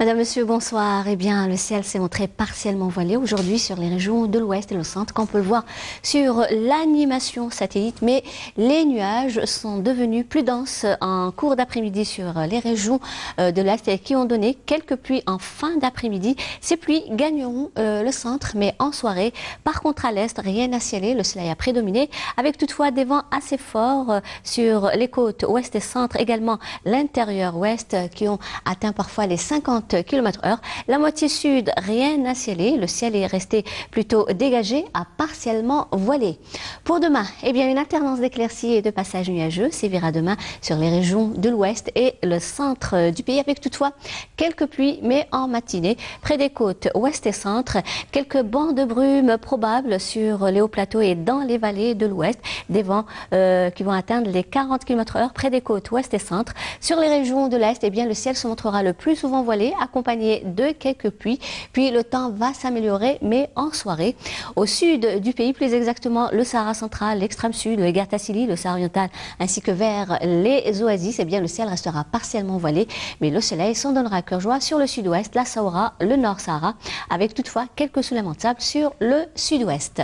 Madame, Monsieur, bonsoir. Eh bien, le ciel s'est montré partiellement voilé aujourd'hui sur les régions de l'ouest et le centre, comme on peut le voir sur l'animation satellite. Mais les nuages sont devenus plus denses en cours d'après-midi sur les régions de l'est qui ont donné quelques pluies en fin d'après-midi. Ces pluies gagneront le centre, mais en soirée. Par contre, à l'est, rien à cirer. Le soleil a prédominé, avec toutefois des vents assez forts sur les côtes ouest et centre, également l'intérieur ouest, qui ont atteint parfois les 50 km/h. La moitié sud, rien à cirer. Le ciel est resté plutôt dégagé à partiellement voilé. Pour demain, eh bien, une alternance d'éclaircies et de passages nuageux sévira demain sur les régions de l'ouest et le centre du pays, avec toutefois quelques pluies, mais en matinée. Près des côtes ouest et centre, quelques bancs de brume probables sur les hauts plateaux et dans les vallées de l'ouest. Des vents qui vont atteindre les 40 km/h près des côtes ouest et centre. Sur les régions de l'est, eh bien, le ciel se montrera le plus souvent voilé, accompagné de quelques pluies. Puis le temps va s'améliorer, mais en soirée. Au sud du pays, plus exactement le Sahara central, l'extrême sud, le Egart Tassili, le Sahara oriental, ainsi que vers les oasis, eh bien, le ciel restera partiellement voilé, mais le soleil s'en donnera à cœur joie sur le sud-ouest, la Sahara, le nord Sahara, avec toutefois quelques soulèvements de sable sur le sud-ouest.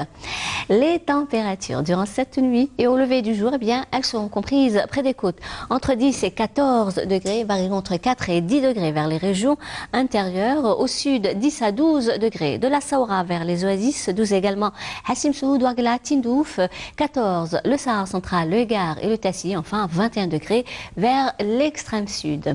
Les températures durant cette nuit et au lever du jour, eh bien, elles seront comprises près des côtes entre 10 et 14 degrés, varieront entre 4 et 10 degrés vers les régions intérieures. Au sud, 10 à 12 degrés de la Sahara vers les oasis, 12 également Hassim Soud, Ouargla, Tindouf, 14 le Sahara central, le Egart et le Tassili, enfin 21 degrés vers l'extrême sud.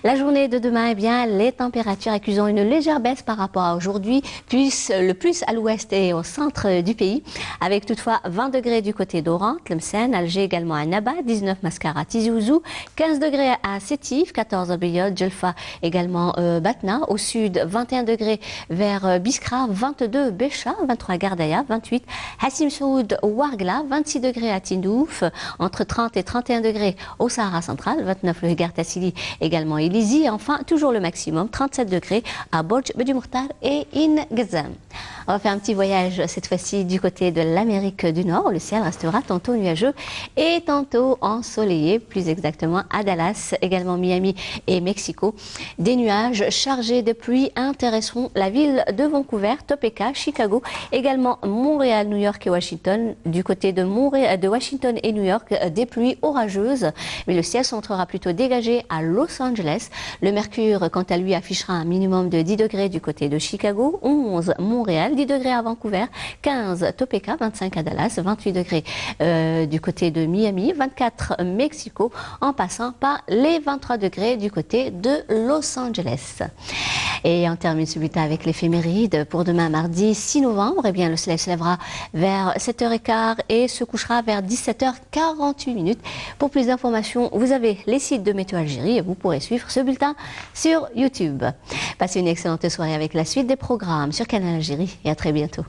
La journée de demain, eh bien, les températures accusant une légère baisse par rapport à aujourd'hui, le plus à l'ouest et au centre du pays, avec toutefois 20 degrés du côté d'Oran, Tlemcen, Alger également à Naba, 19 Mascara, Tizi Ouzou, 15 degrés à Sétif, 14 à Beyod, Djelfa également Batna, au sud 21 degrés vers Biskra, 22 Bécha, 23 Gardaya, 28 Hassim Soud, Ouargla, 26 degrés à Tindouf, entre 30 et 31 degrés au Sahara central, 29 le Egart Tassili, également Ilizi, et enfin toujours le maximum, 37 degrés à Bodj, Bedi Mourtar et In Gazam. On va faire un petit voyage cette fois-ci du côté de l'Amérique du Nord, où le ciel restera tantôt nuageux et tantôt ensoleillé, plus exactement à Dallas, également Miami et Mexico. Des nuages chargés de pluie intéresseront la ville de Vancouver, Topeka, Chicago, également Montréal, New York et Washington. Du côté de Washington et New York, des pluies orageuses, mais le ciel se montrera plutôt dégagé à Los Angeles. Le mercure, quant à lui, affichera un minimum de 10 degrés du côté de Chicago, 11 Montréal, 10 degrés à Vancouver, 15 Topeka, 25 à Dallas, 28 degrés du côté de Miami, 24 Mexico, en passant par les 23 degrés du côté de Los Angeles. Et on termine ce bulletin avec l'éphéméride pour demain mardi 6 novembre. Eh bien, le soleil se lèvera vers 7h15 et se couchera vers 17h48. Pour plus d'informations, vous avez les sites de Météo Algérie et vous pourrez suivre ce bulletin sur YouTube. Passez une excellente soirée avec la suite des programmes sur Canal Algérie et à très bientôt.